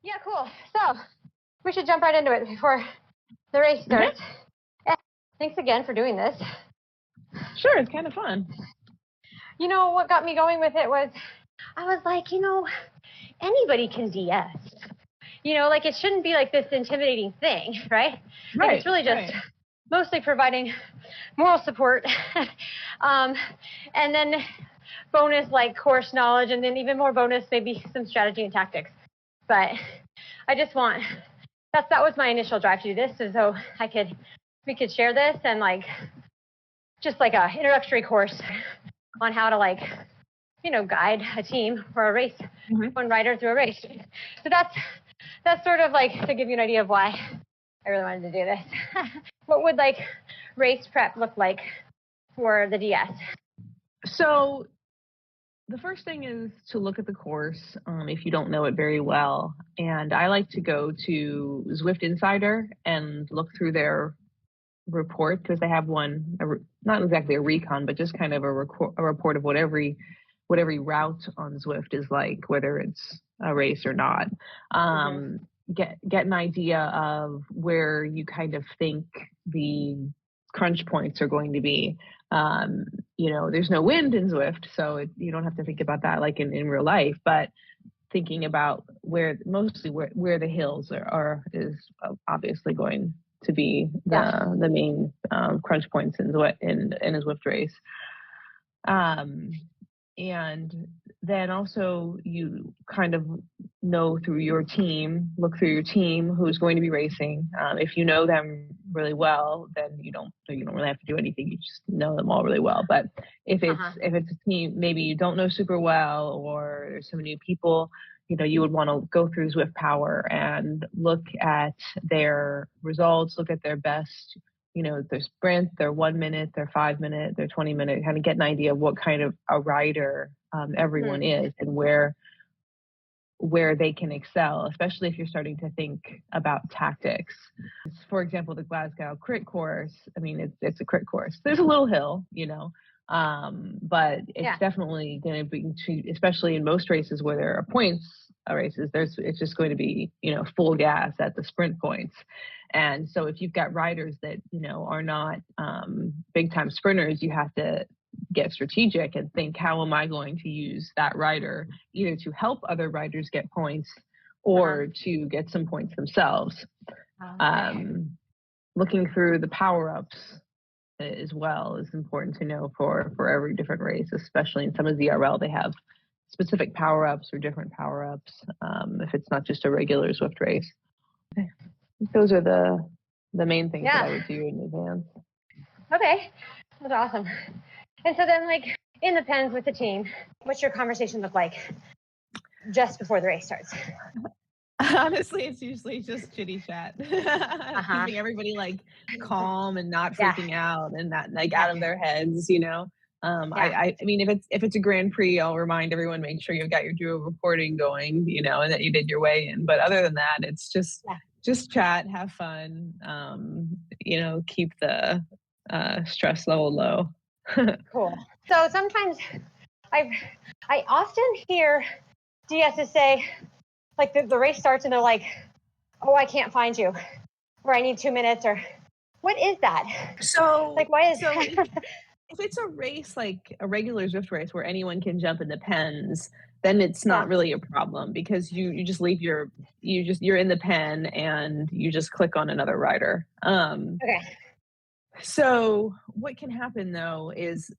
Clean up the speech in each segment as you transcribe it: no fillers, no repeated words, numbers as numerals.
Yeah, cool. So we should jump right into it before the race starts. Okay. Thanks again for doing this. Sure, it's kind of fun. You know, what got me going with it was, I was like, anybody can DS. Like it shouldn't be like this intimidating thing, right? Like it's really just mostly providing moral support, and then bonus like course knowledge, and then even more bonus maybe some strategy and tactics. But I just want that was my initial drive to do this, so we could share this and like just like a introductory course on how to like guide a team for a race, one rider through a race. So that's sort of like to give you an idea of why I really wanted to do this. What would like race prep look like for the DS? So the first thing is to look at the course if you don't know it very well. And I like to go to Zwift Insider and look through their report, because they have one, not exactly a recon, but just kind of a report of what every route on Zwift is like, whether it's a race or not. Get an idea of where you kind of think the crunch points are going to be. There's no wind in Zwift, so you don't have to think about that like in real life, but thinking about where the hills are is obviously going to be the main crunch points in a Zwift race. And then also you kind of look through your team who's going to be racing. If you know them really well, then you don't really have to do anything. You just know them all really well. But if it's a team maybe you don't know super well, or there's so many people, you would want to go through Zwift Power and look at their results, look at their best, their sprint, their 1 minute, their 5 minute, their 20 minute, kind of get an idea of what kind of a rider everyone is and where they can excel, especially if you're starting to think about tactics. For example, the Glasgow crit course, I mean, it's a crit course. There's a little hill, but it's definitely going to be, especially in most races where there are points races, it's just going to be, full gas at the sprint points. And so if you've got riders that, are not big time sprinters, you have to get strategic and think, how am I going to use that rider either to help other riders get points or to get some points themselves. Looking through the power-ups as well is important to know for every different race, especially in some of the ZRL, they have specific power-ups or different power-ups if it's not just a regular Zwift race. Those are the main things that I would do in advance. Okay, that's awesome. And so then, like, in the pens with the team, what's your conversation look like just before the race starts? Honestly, it's usually just chitty chat, keeping everybody like calm and not freaking out and not like out of their heads, I mean, if it's a Grand Prix, I'll remind everyone, make sure you've got your duo reporting going, and that you did your weigh in. But other than that, it's just chat, have fun, keep the stress level low. Cool. So sometimes I often hear DSs say, like the race starts and they're like, oh, I can't find you, or I need 2 minutes, or what is that? So like, why is if it's a race, like a regular Zwift race where anyone can jump in the pens, then it's not really a problem, because you just leave you're in the pen and you just click on another rider. Okay. So what can happen though is,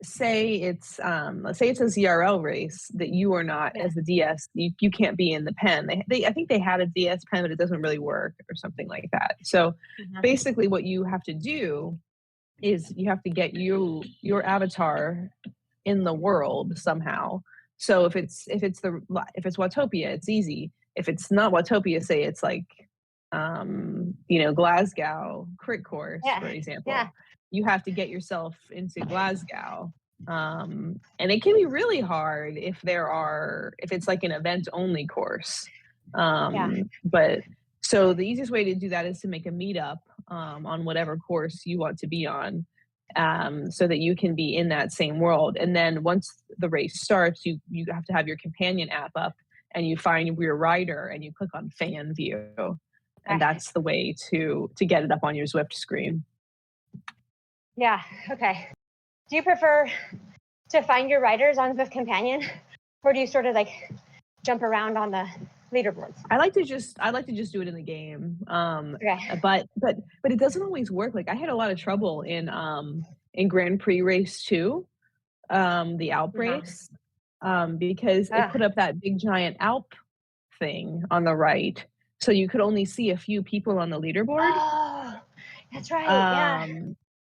say it's let's say it's a ZRL race that you are not as the DS, you can't be in the pen. I think they had a DS pen, but it doesn't really work or something like that. So basically what you have to do is you have to get your avatar in the world somehow. So if it's Watopia, it's easy. If it's not Watopia, say it's like Glasgow crit course, for example. You have to get yourself into Glasgow. And it can be really hard if it's like an event only course. But so the easiest way to do that is to make a meetup on whatever course you want to be on, so that you can be in that same world. And then once the race starts, you have to have your companion app up, and you find your rider and you click on fan view. And that's the way to get it up on your Zwift screen. Yeah, okay. Do you prefer to find your riders on Zwift Companion, or do you sort of like jump around on the leaderboards? I like to just do it in the game. But it doesn't always work. Like I had a lot of trouble in Grand Prix race 2, the Alp race, because it put up that big giant Alp thing on the right, so you could only see a few people on the leaderboard. Oh, that's right. Yeah.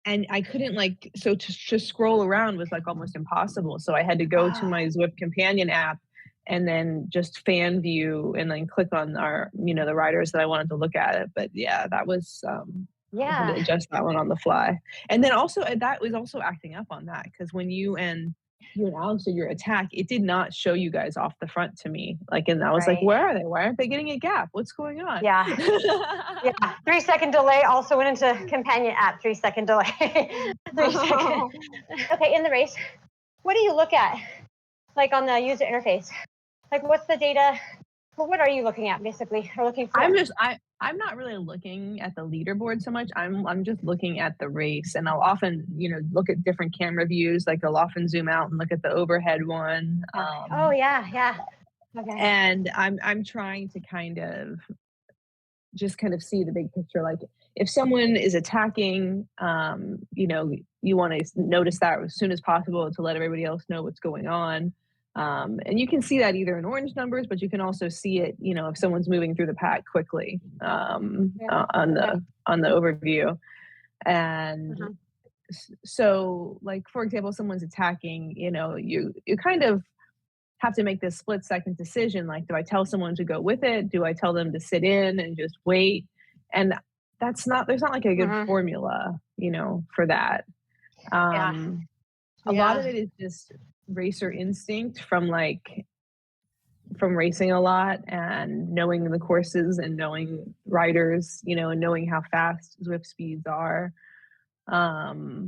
And I couldn't so to scroll around was like almost impossible. So I had to go to my Zwift Companion app and then just fan view and then click on our, the riders that I wanted to look at it. But yeah, that was, I had to adjust that one on the fly. And then also that was also acting up on that, because when you and Alex did your attack, it did not show you guys off the front to me. And I was like, where are they? Why aren't they getting a gap? What's going on? Yeah. Yeah. 3-second delay also went into Companion app, 3-second delay. 3 seconds. Okay, in the race, what do you look at? On the user interface? What's the data? What are you looking at basically, or looking for? I'm not really looking at the leaderboard so much. I'm just looking at the race, and I'll often, look at different camera views. I'll often zoom out and look at the overhead one. Oh yeah. Okay. And I'm trying to kind of see the big picture. If someone is attacking, you want to notice that as soon as possible to let everybody else know what's going on. And you can see that either in orange numbers, but you can also see it, if someone's moving through the pack quickly, on the overview. And so for example, someone's attacking, you kind of have to make this split-second decision. Do I tell someone to go with it? Do I tell them to sit in and just wait? And there's not a good formula, for that. A lot of it is just racer instinct from racing a lot and knowing the courses and knowing riders, and knowing how fast Zwift speeds are. And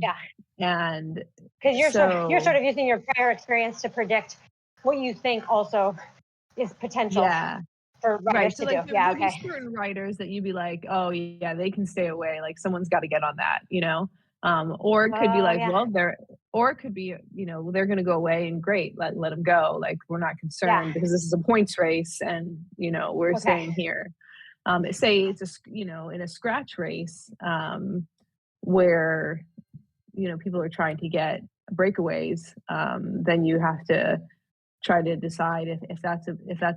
because you're sort of using your prior experience to predict what you think also is potential for riders to do. There would be certain riders that you'd be like, oh yeah, they can stay away. Someone's got to get on that, or it could be or it could be, they're going to go away and great, let them go. We're not concerned because this is a points race and, we're staying here. Say it's in a scratch race, where, people are trying to get breakaways, then you have to try to decide if that's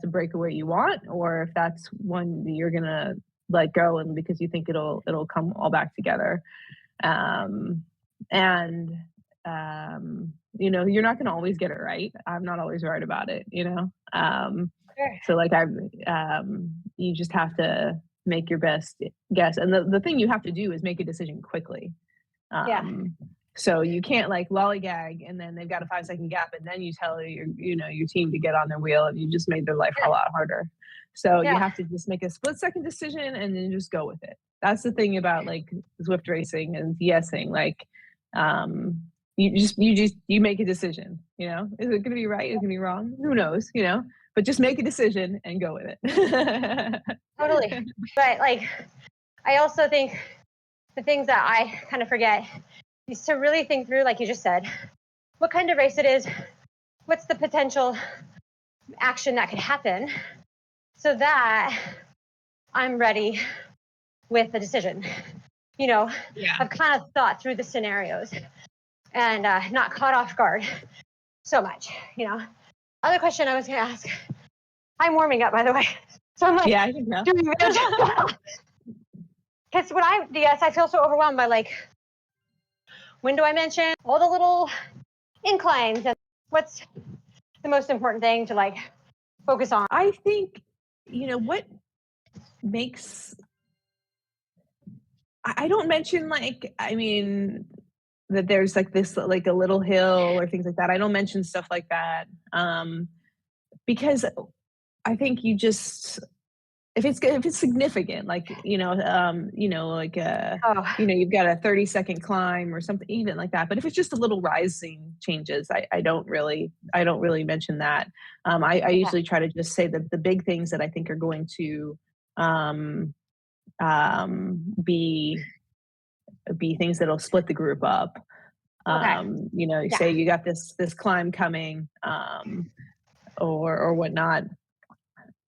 a breakaway you want, or if that's one that you're going to let go and because you think it'll come all back together. You're not going to always get it right. I'm not always right about it, So you just have to make your best guess. And the thing you have to do is make a decision quickly. So you can't lollygag and then they've got a 5-second gap and then you tell your team to get on their wheel, and you just made their life a lot harder. So you have to just make a split-second decision and then just go with it. That's the thing about Zwift racing and DSing. You make a decision, is it going to be right? Is it going to be wrong? Who knows, but just make a decision and go with it. Totally. But I also think the things that I kind of forget is to really think through, like you just said, what kind of race it is, what's the potential action that could happen, so that I'm ready with the decision. I've kind of thought through the scenarios and not caught off guard so much. Other question I was going to ask. I'm warming up, by the way, so I'm I can tell. Because when I DS, I feel so overwhelmed by when do I mention all the little inclines and what's the most important thing to focus on? I think what makes I don't mention that there's this a little hill or things like that. I don't mention stuff like that because I think you just if it's significant, like, like, you've got a 30-second climb or something, even like that. But if it's just a little rising changes, I don't really mention that. I usually try to just say the big things that I think are going to be things that'll split the group up. Say you got this climb coming, or whatnot.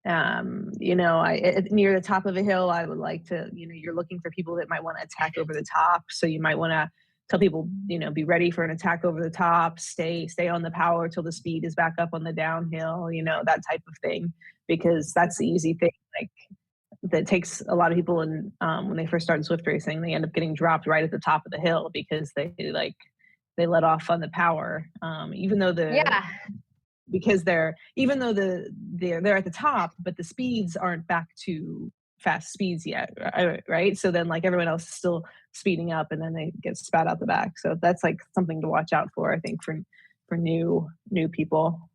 Near the top of a hill, I would like to, you're looking for people that might want to attack over the top. So you might want to tell people, be ready for an attack over the top, stay on the power till the speed is back up on the downhill, that type of thing, because that's the easy thing. Like, that takes a lot of people, and when they first start Zwift racing, they end up getting dropped right at the top of the hill because they let off on the power, even though because they're at the top, but the speeds aren't back to fast speeds yet, right? So then, like, everyone else is still speeding up, and then they get spat out the back. So that's like something to watch out for, I think, for new people.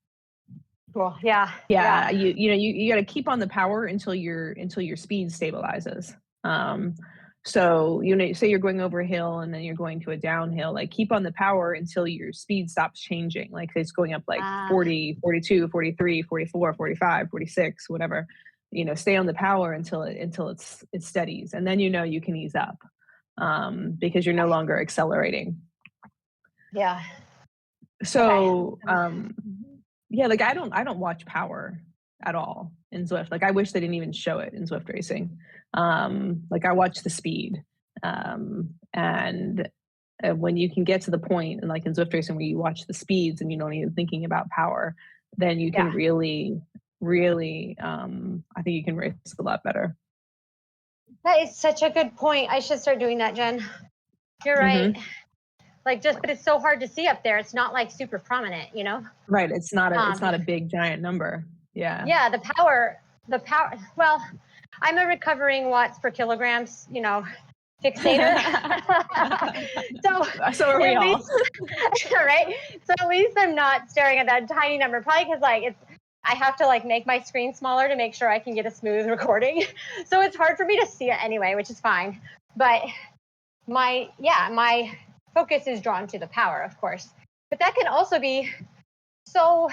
Cool. Yeah. You got to keep on the power until your speed stabilizes. So, say you're going over a hill and then you're going to a downhill, like, keep on the power until your speed stops changing. Like, it's going up like 40, 42, 43, 44, 45, 46, whatever, stay on the power until it steadies. And then, you can ease up, because you're no longer accelerating. Yeah. So, like, I don't watch power at all in Zwift. Like, I wish they didn't even show it in Zwift racing. Like, I watch the speed, and when you can get to the point, and like in Zwift racing, where you watch the speeds and you don't even thinking about power, then you can really, I think you can race a lot better. That is such a good point. I should start doing that, Jen. You're right. Like, but it's so hard to see up there. It's not like super prominent, Right. It's not a big giant number. Yeah. Yeah. The power. Well, I'm a recovering watts per kilograms, fixator. so are we all. Right. So at least I'm not staring at that tiny number, probably because I have to make my screen smaller to make sure I can get a smooth recording. So it's hard for me to see it anyway, which is fine. But my focus is drawn to the power, of course. But that can also be so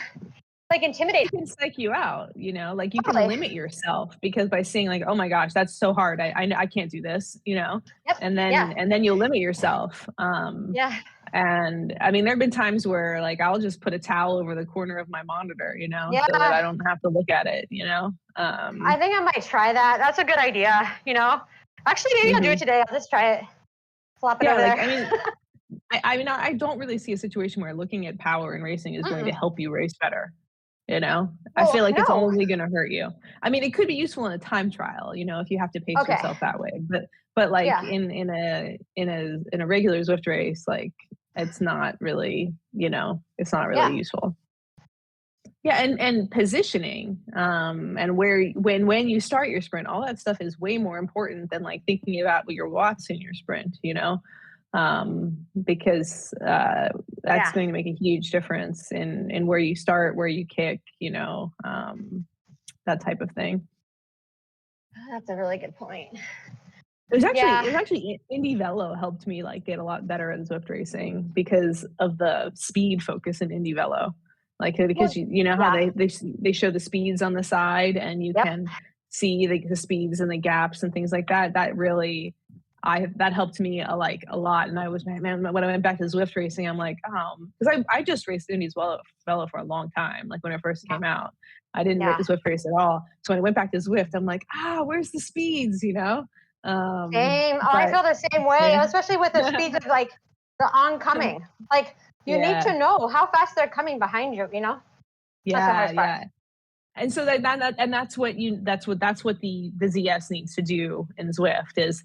intimidating. It can psych you out, like, you can limit yourself, because by seeing like, oh my gosh, that's so hard, I can't do this, Yep. and then you'll limit yourself. And I mean, there have been times where, like, I'll just put a towel over the corner of my monitor, so that I don't have to look at it, I think I might try that. That's a good idea, Actually, maybe I'll do it today. I'll just try it. Flop it over there. I don't really see a situation where looking at power in racing is going to help you race better. I feel like it's only going to hurt you. I mean, it could be useful in a time trial, if you have to pace yourself that way. But like, in a regular Zwift race, like, it's not really, useful. Yeah, and positioning, and when you start your sprint, all that stuff is way more important than like thinking about your watts in your sprint, because that's going to make a huge difference in where you start, where you kick, that type of thing. That's a really good point. It was actually Indy Velo helped me like get a lot better at Zwift racing because of the speed focus in Indy Velo. Like, because how they show the speeds on the side, and you can see the speeds and the gaps and things like that. That really, that helped me a lot. And I was, man, when I went back to Zwift racing, I'm like, because I just raced Indy Velo for a long time. Like, when it first came out, I didn't Zwift race at all. So when I went back to Zwift, I'm like, where's the speeds? Same. I feel the same way, especially with the speeds of like the oncoming. Like, you need to know how fast they're coming behind you. That's the hardest part. And so that's what the ZS needs to do in Zwift is,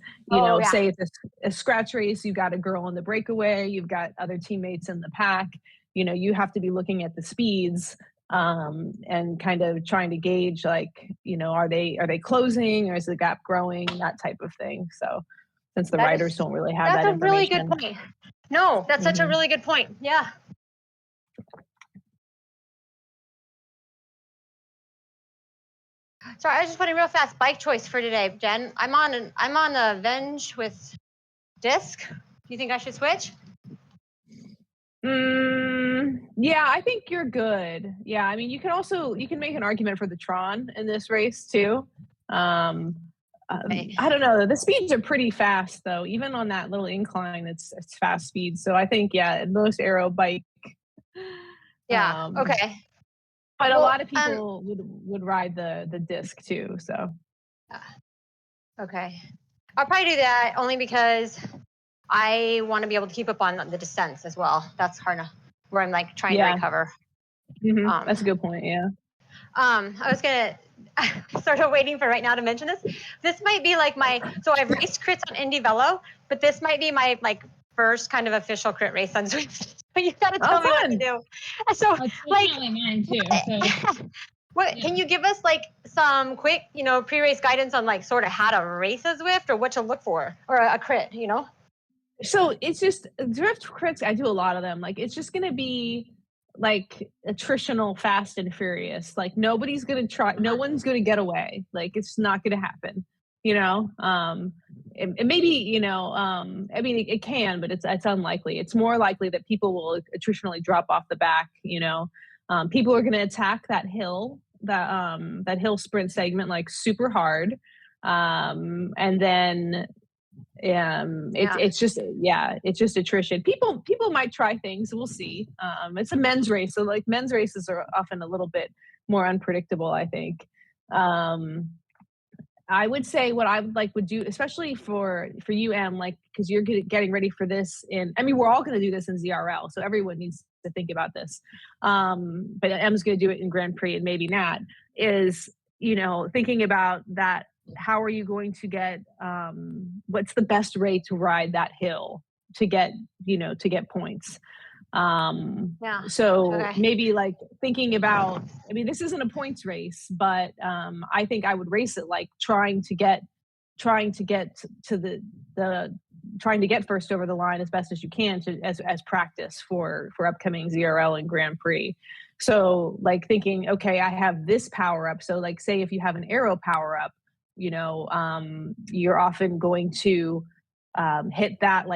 say it's a scratch race, you've got a girl on the breakaway, you've got other teammates in the pack, you have to be looking at the speeds, and kind of trying to gauge, like, are they closing, or is the gap growing, that type of thing. So since the riders don't really have that information. That's a really good point. No, that's such a really good point. Yeah. Sorry, I was just putting real fast bike choice for today, Jen. I'm on a Venge with disc. Do you think I should switch? Yeah, I think you're good. Yeah, I mean, you can make an argument for the Tron in this race too. Okay. I don't know. The speeds are pretty fast though. Even on that little incline, it's fast speed. So I think most aero bike. Yeah. Okay. But a lot of people would ride the disc too. So. Okay. I'll probably do that only because I want to be able to keep up on the descents as well. That's hard where I'm like trying to recover. Mm-hmm. That's a good point. Yeah. I was gonna sort of waiting for right now to mention this. This might be like so I've raced crits on Indy Velo, but this might be my like first kind of official crit race on Zwift. But you gotta tell me what to do. So like mine too. So. What can you give us like some quick, pre-race guidance on like sort of how to race a Zwift or what to look for or a crit, So it's just Zwift crits. I do a lot of them. Like it's just gonna be like attritional, fast and furious. Like nobody's gonna try. No one's gonna get away. Like it's not gonna happen. It maybe I mean it can, but it's unlikely. It's more likely that people will attritionally drop off the back. People are gonna attack that hill, that hill sprint segment like super hard, and then. It's just attrition. People might try things. We'll see. It's a men's race, so like men's races are often a little bit more unpredictable, I think. I would say what I would do, especially for you, Em, like because you're getting ready for this we're all going to do this in ZRL, so everyone needs to think about this. But Em's going to do it in Grand Prix and maybe Nat is thinking about that. How are you going to get what's the best way to ride that hill to get points? Maybe like thinking about, this isn't a points race, but I think I would race it like trying to get first over the line as best as you can as practice for upcoming ZRL and Grand Prix. So like thinking, okay, I have this power up. So like say if you have an aero power up, you're often going to hit that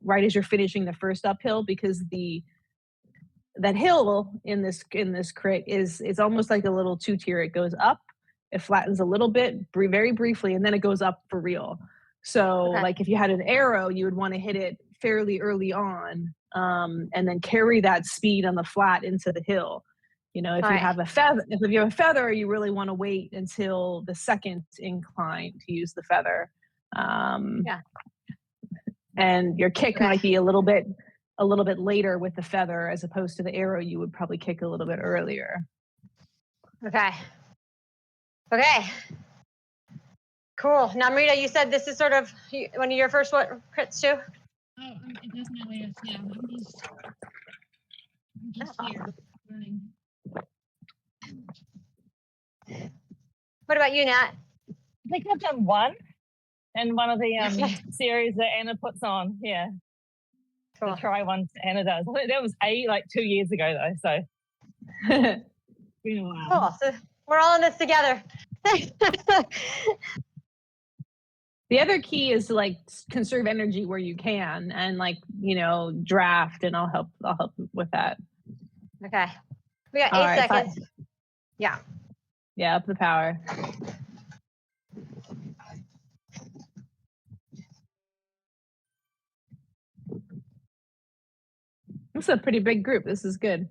right as you're finishing the first uphill, because that hill in this crit is almost like a little 2-tier. It goes up, it flattens a little bit, very briefly, and then it goes up for real. So like if you had an aero, you would want to hit it fairly early on, and then carry that speed on the flat into the hill. If you have a feather, you really want to wait until the second incline to use the feather. And your kick might be a little bit later with the feather as opposed to the aero. You would probably kick a little bit earlier. Okay. Cool. Now, Marita, you said this is sort of one of your first crits too? Oh, it definitely is. Yeah, I'm just here learning. What about you, Nat? I think I've done one in one of the series that Anna puts on. Yeah. Cool. The try ones Anna does. I think that was 2 years ago though. So it's been a while. Cool. So we're all in this together. The other key is to conserve energy where you can and draft, and I'll help with that. Okay. We got 8 seconds. Yeah. Yeah, up the power. This is a pretty big group. This is good.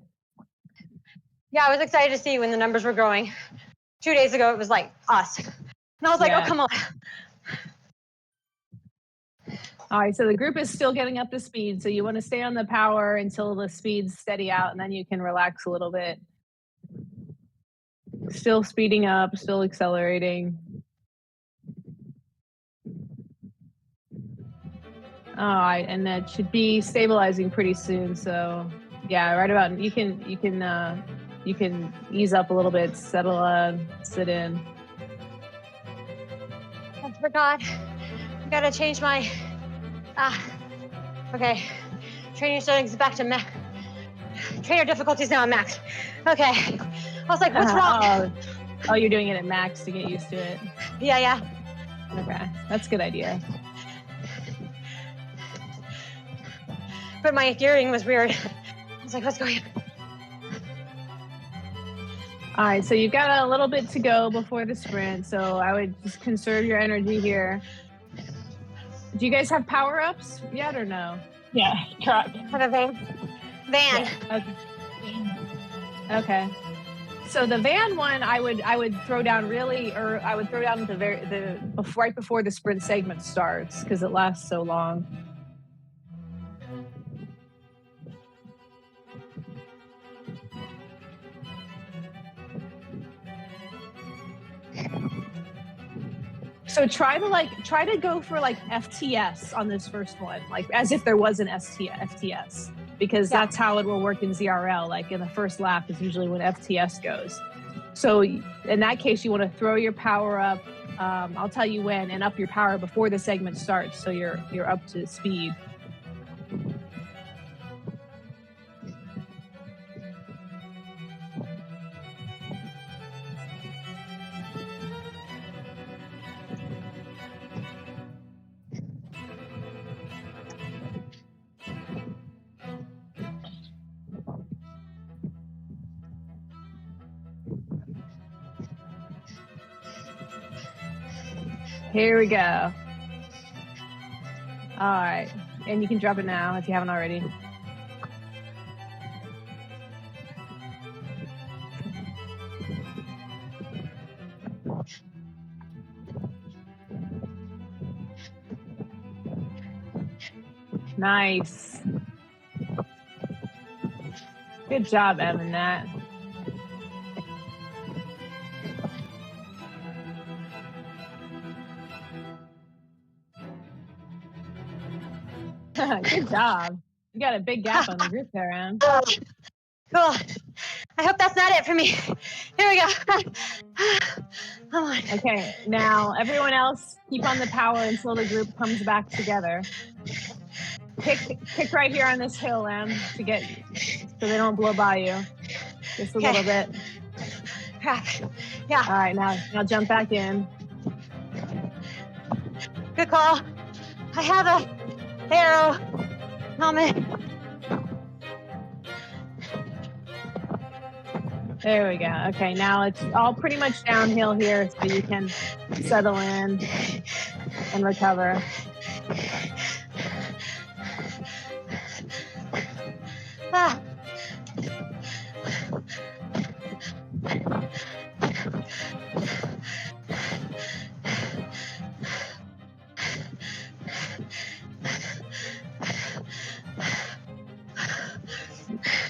Yeah, I was excited to see when the numbers were growing. 2 days ago, it was like us. And I was like, oh, come on. All right, so the group is still getting up to speed. So you want to stay on the power until the speeds steady out, and then you can relax a little bit. Still speeding up, still accelerating. All right, and that should be stabilizing pretty soon. So yeah, right about, you can ease up a little bit, settle on, sit in. I forgot. I gotta change my, okay. Training settings back to max. Trainer difficulties now on max. Okay. I was like, what's wrong? Oh, you're doing it at max to get used to it. Yeah. Okay, that's a good idea. But my gearing was weird. I was like, what's going on? All right, so you've got a little bit to go before the sprint, so I would just conserve your energy here. Do you guys have power-ups yet or no? Yeah, truck. Have a van. Yeah. Okay. So the van one, I would throw down I would throw down right before the sprint segment starts because it lasts so long. So try to go for like FTS on this first one, like as if there was an FTS, because that's how it will work in ZRL. Like in the first lap is usually when FTS goes. So in that case, you want to throw your power up. I'll tell you when, and up your power before the segment starts, so you're up to speed. Here we go. All right. And you can drop it now if you haven't already. Nice. Good job, Evan, that. Good job. You got a big gap on the group there, Anne. Cool. I hope that's not it for me. Here we go. Come on. Okay, now everyone else keep on the power until the group comes back together. Kick right here on this hill, Em, so they don't blow by you. Just a little bit. Crap. Yeah. All right, now jump back in. Good call. I have a arrow helmet. There we go. Okay, now it's all pretty much downhill here, so you can settle in and recover. Ah.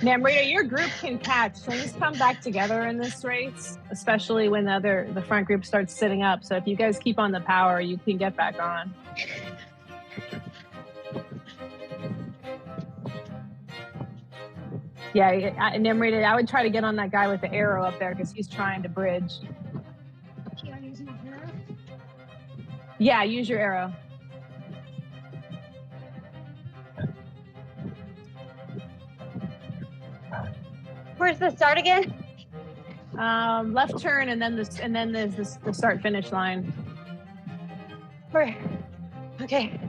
Namrita, your group can catch. Things come back together in this race, especially when the front group starts sitting up. So if you guys keep on the power, you can get back on. Yeah, Namrita, I would try to get on that guy with the arrow up there because he's trying to bridge. Should I use my arrow? Yeah, use your arrow. Where's the start again? Left turn and then there's the start finish line. Where? Okay.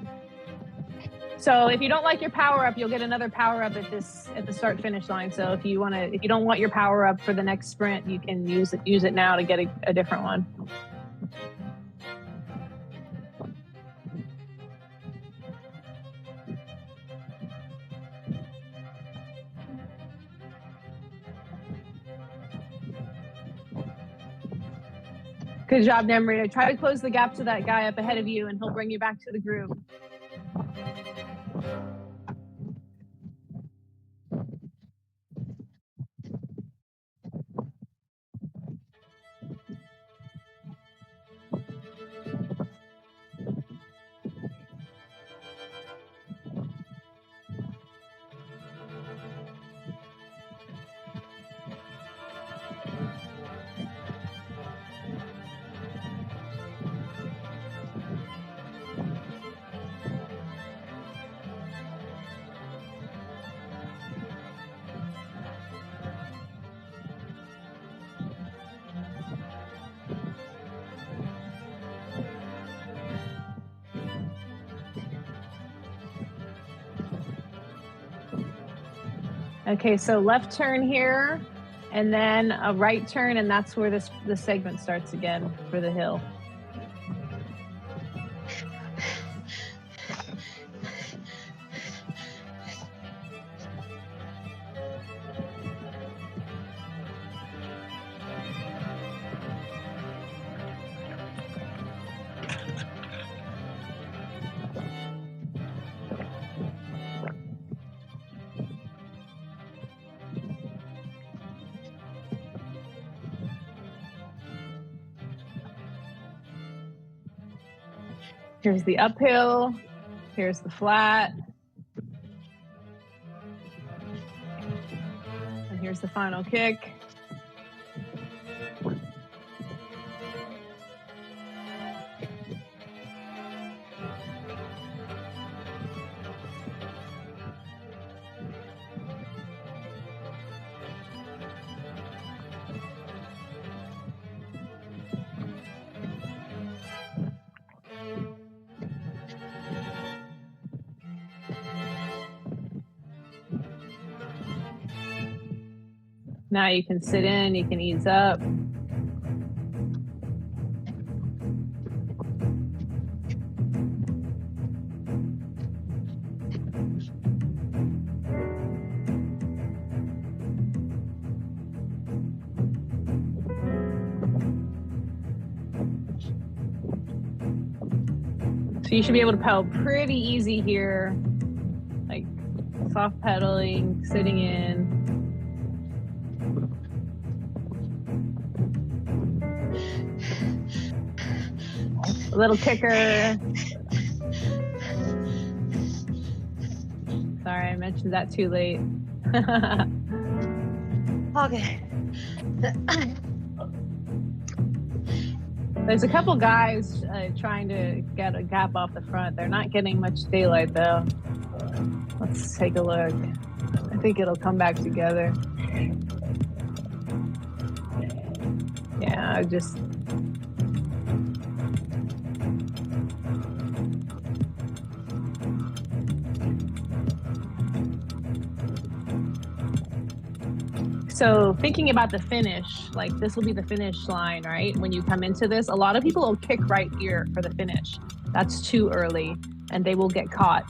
So if you don't like your power up, you'll get another power up at the start finish line. So if you don't want your power up for the next sprint, you can use it now to get a different one. Good job, Namrita. Try to close the gap to that guy up ahead of you, and he'll bring you back to the group. Okay, so left turn here, and then a right turn, and that's where the segment starts again for the hill. Here's the uphill, here's the flat, and here's the final kick. Now you can sit in, you can ease up. So you should be able to pedal pretty easy here, like soft pedaling, sitting in. A little kicker. Sorry, I mentioned that too late. Okay. There's a couple guys trying to get a gap off the front. They're not getting much daylight though. Let's take a look. I think it'll come back together. Yeah, just. So thinking about the finish, like this will be the finish line, right? When you come into this, a lot of people will kick right here for the finish. That's too early and they will get caught.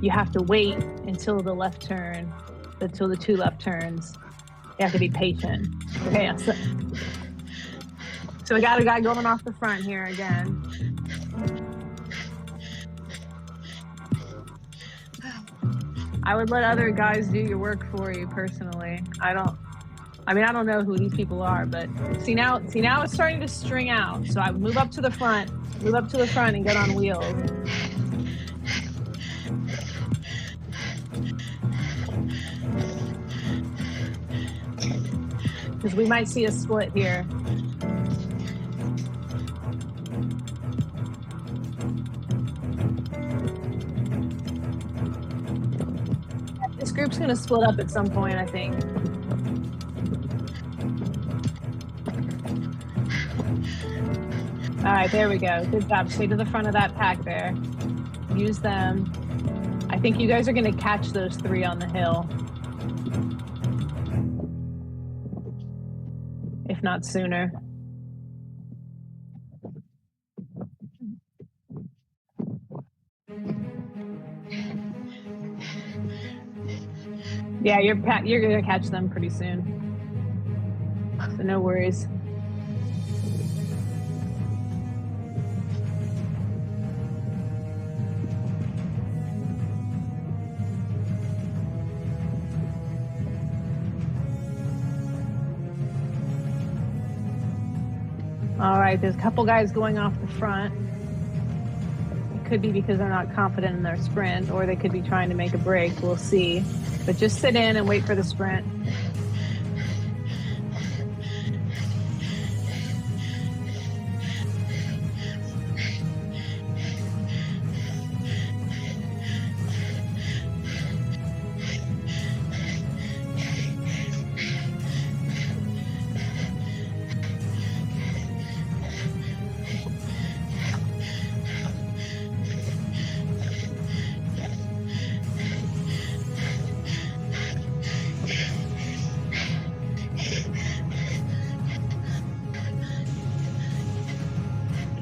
You have to wait until the left turn, until the two left turns. You have to be patient. Okay, so we got a guy going off the front here again. I would let other guys do your work for you personally. I don't know who these people are, but see now it's starting to string out. So I would move up to the front and get on wheels. Because we might see a split here. This group's gonna split up at some point, I think. All right, there we go. Good job. Stay to the front of that pack there. Use them. I think you guys are gonna catch those three on the hill. If not sooner. Yeah, you're gonna catch them pretty soon. So no worries. All right, there's a couple guys going off the front. It could be because they're not confident in their sprint, or they could be trying to make a break. We'll see. But just sit in and wait for the sprint.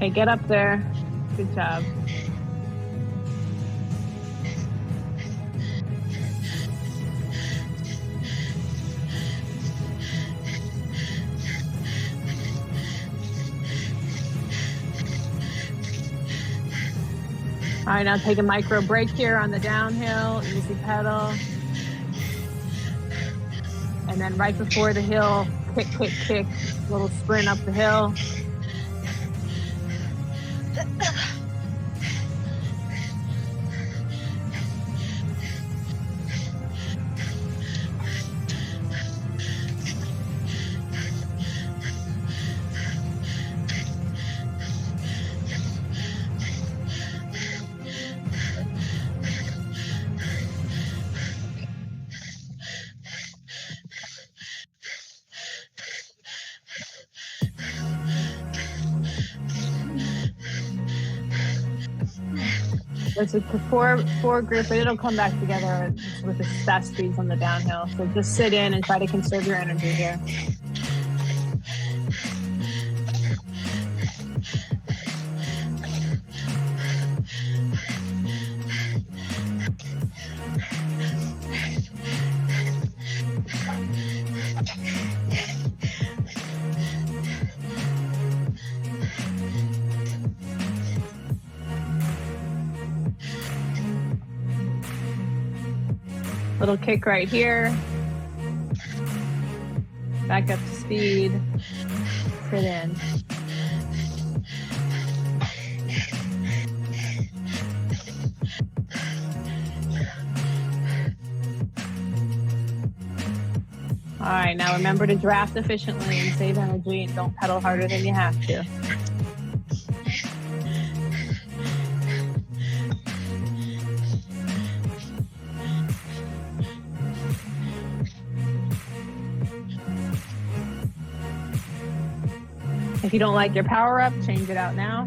Okay, get up there. Good job. All right, now take a micro break here on the downhill, easy pedal. And then right before the hill, kick, kick, kick, little sprint up the hill. It's a four group, but it'll come back together with the fast speeds on the downhill. So just sit in and try to conserve your energy here. Little kick right here. Back up to speed. Sit in. All right, now remember to draft efficiently and save energy and don't pedal harder than you have to. If you don't like your power up, change it out now.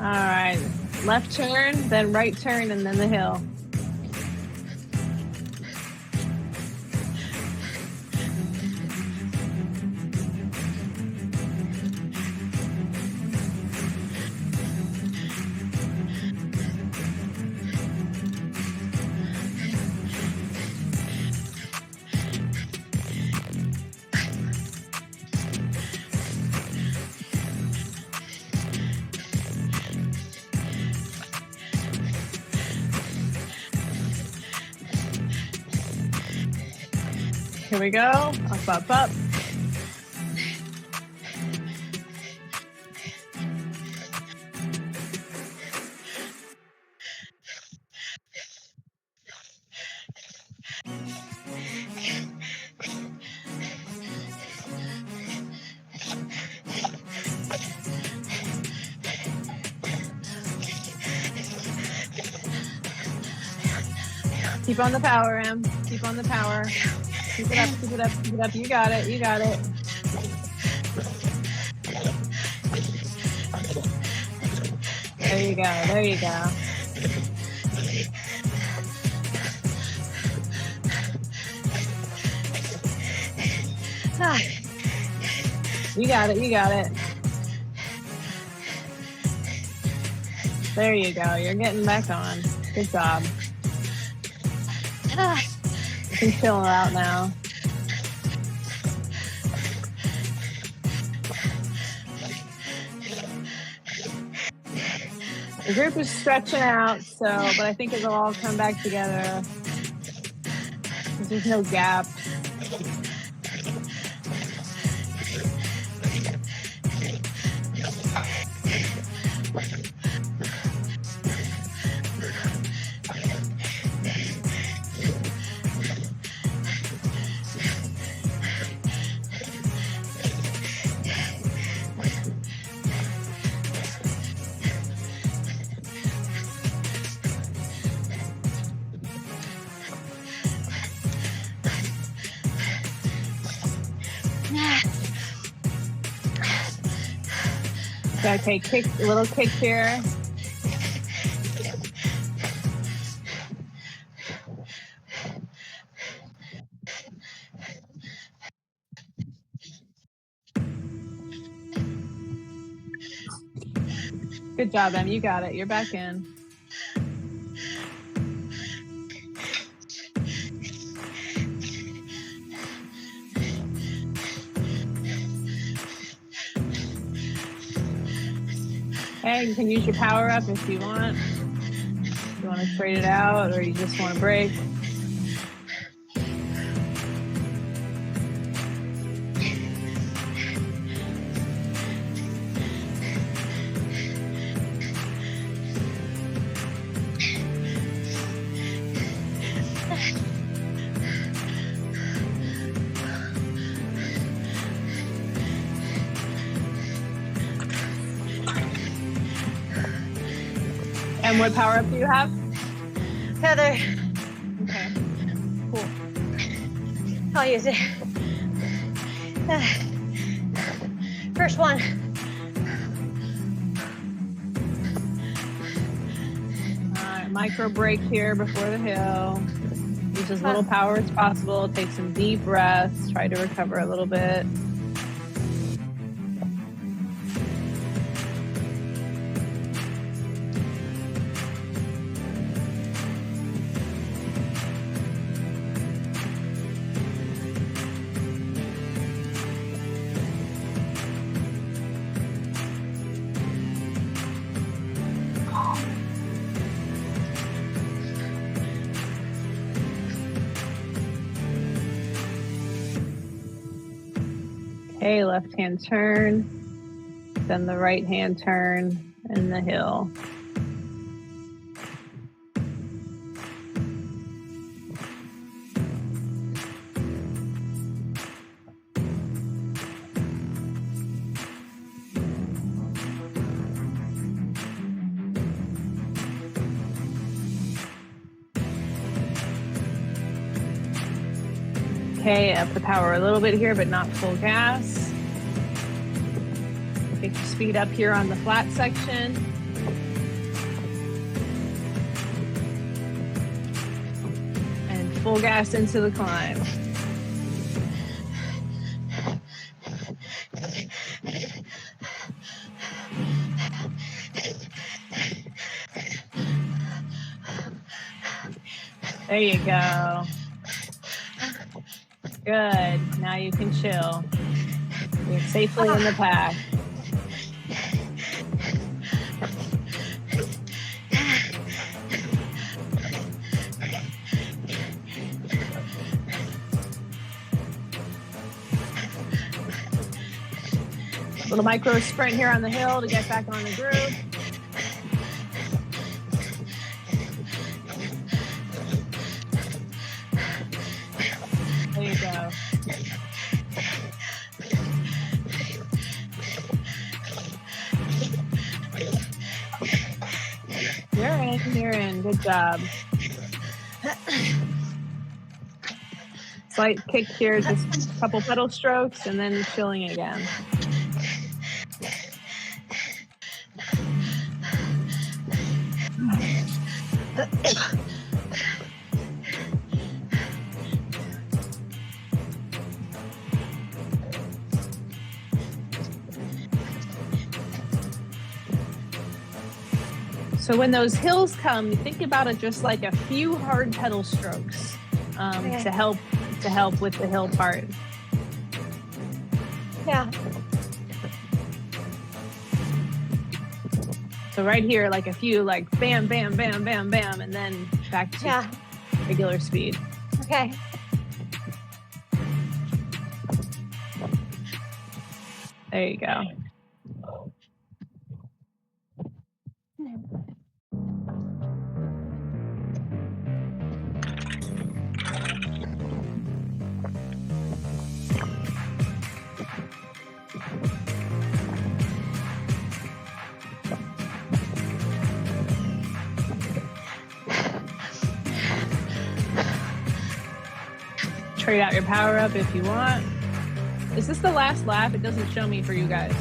All right, left turn, then right turn, and then the hill. Here we go, up, up, up. Keep on the power, Em. Keep on the power. Keep it up, keep it up, keep it up. You got it, you got it. There you go, there you go. Ah. You got it, you got it. There you go, you're getting back on. Good job. You can chill out now. The group is stretching out, but I think it'll all come back together. There's no gap. Okay, a little kick here. Good job, Em. You got it. You're back in. Okay, you can use your power up if you want. If you want to trade it out or you just want to break. And what power up do you have? Feather. Okay, cool. I'll use it. First one. All right, micro break here before the hill. Use as little power as possible. Take some deep breaths. Try to recover a little bit. Okay, left hand turn, then the right hand turn and the hill. Okay, up the power a little bit here, but not full gas. Get your speed up here on the flat section. And full gas into the climb. There you go. Good. Now you can chill. You're safely in the pack. Little micro sprint here on the hill to get back on the groove. There you go. You're in. Good job. Slight kick here, just a couple pedal strokes, and then chilling again. So when those hills come, you think about it just like a few hard pedal strokes to help with the hill part. Yeah. So right here, like a few, like bam, bam, bam, bam, bam, and then back to regular speed. Okay. There you go. Trade out your power up if you want. Is this the last lap? It doesn't show me for you guys.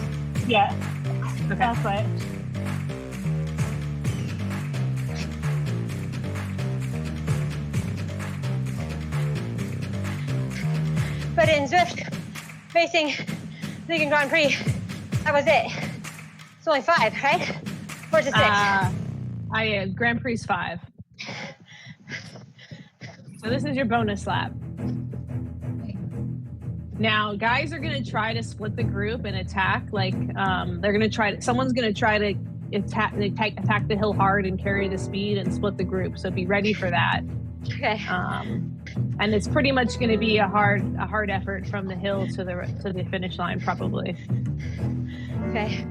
Yeah. Okay. That's right. But in Zwift racing, Recon Grand Prix, that was it. It's only 5, right? 4 to 6. Grand Prix 5. So this is your bonus lap. Now, guys are going to try to split the group and attack. Like, they're going to try. Someone's going to try to attack the hill hard and carry the speed and split the group. So be ready for that. Okay. And it's pretty much going to be a hard effort from the hill to the finish line, probably. Okay.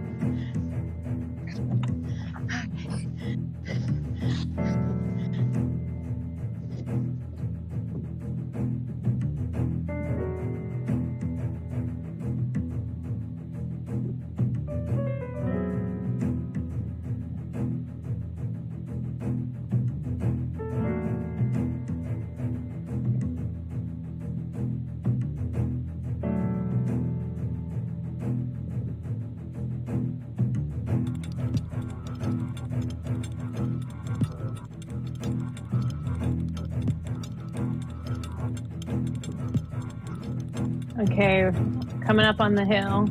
Okay, coming up on the hill.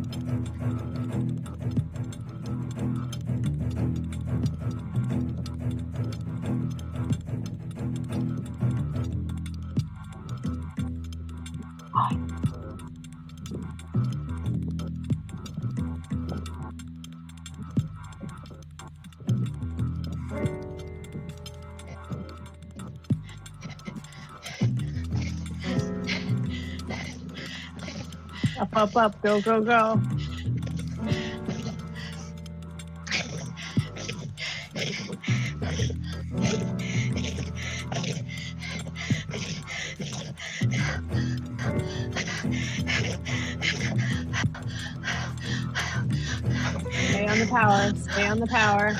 Up, go, go, go. Stay on the power, stay on the power.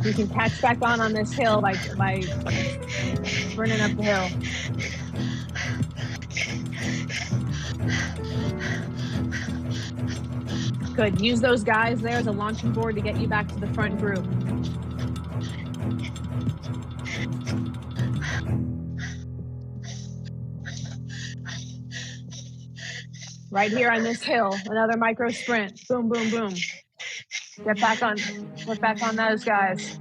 You can catch back on this hill by running up the hill. Good. Use those guys there as a launching board to get you back to the front group. Right here on this hill, another micro sprint. Boom, boom, boom. Get back on those guys.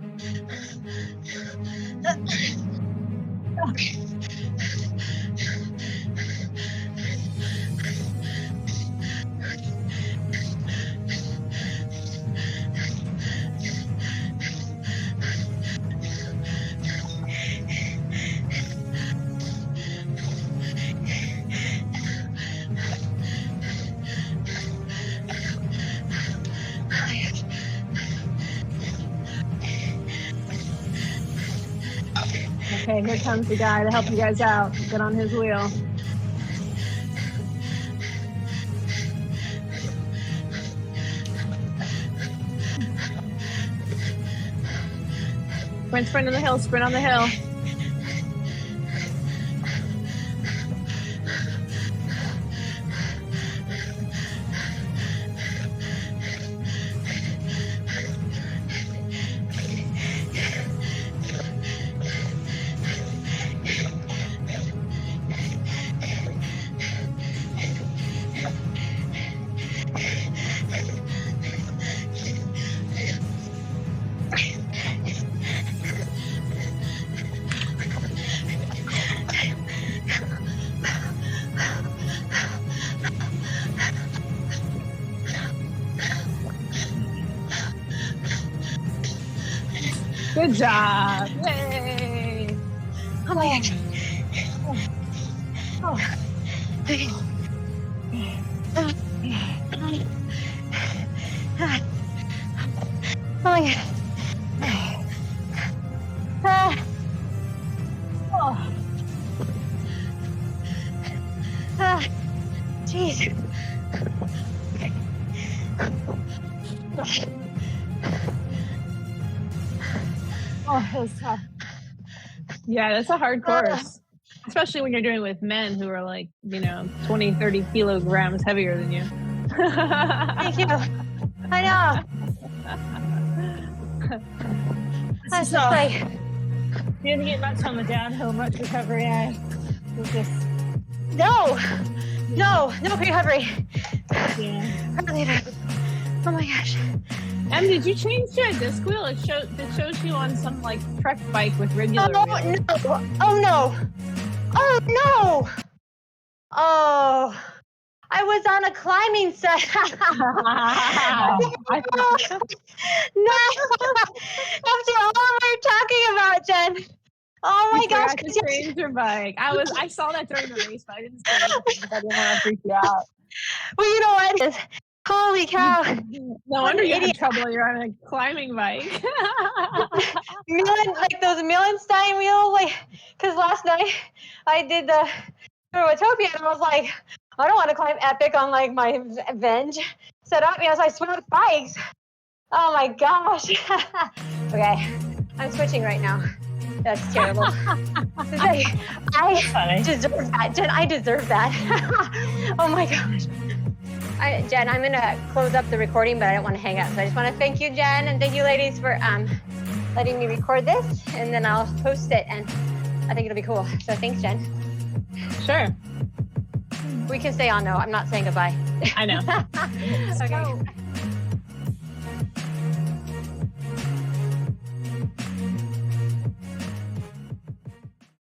Okay, here comes the guy to help you guys out. Get on his wheel. Sprint on the hill, sprint on the hill. Good job. Yay. Oh my gosh. Okay. Oh my god. Jeez. Oh, that was tough. Yeah, that's a hard course. Especially when you're doing it with men who are like, 20, 30 kilograms heavier than you. Thank you. I know. That's just like... You didn't get much on the downhill, much recovery, eh? No recovery. Yeah. Oh my gosh. Did you change to a disc wheel? It shows you on some like trek bike with regular wheels. No. Oh no. Oh, I was on a climbing set. No. After all we're talking about, Jen. Oh my gosh. You changed your bike. I saw that during the race, but I didn't say anything because I didn't want to freak you out. Well, you know what? Holy cow. No wonder you had trouble. You're on a climbing bike. Like those Millenstein wheels, like, because last night I did the Utopia and I was like, I don't want to climb epic on like my Venge set up. So I swapped bikes. Oh my gosh. Okay, I'm switching right now. That's terrible. I deserve that, Jen. I deserve that. Oh my gosh. Jen, I'm gonna close up the recording, but I don't want to hang out. So I just want to thank you, Jen, and thank you, ladies, for letting me record this, and then I'll post it, and I think it'll be cool. So thanks, Jen. Sure. We can stay on though. I'm not saying goodbye. I know. Okay.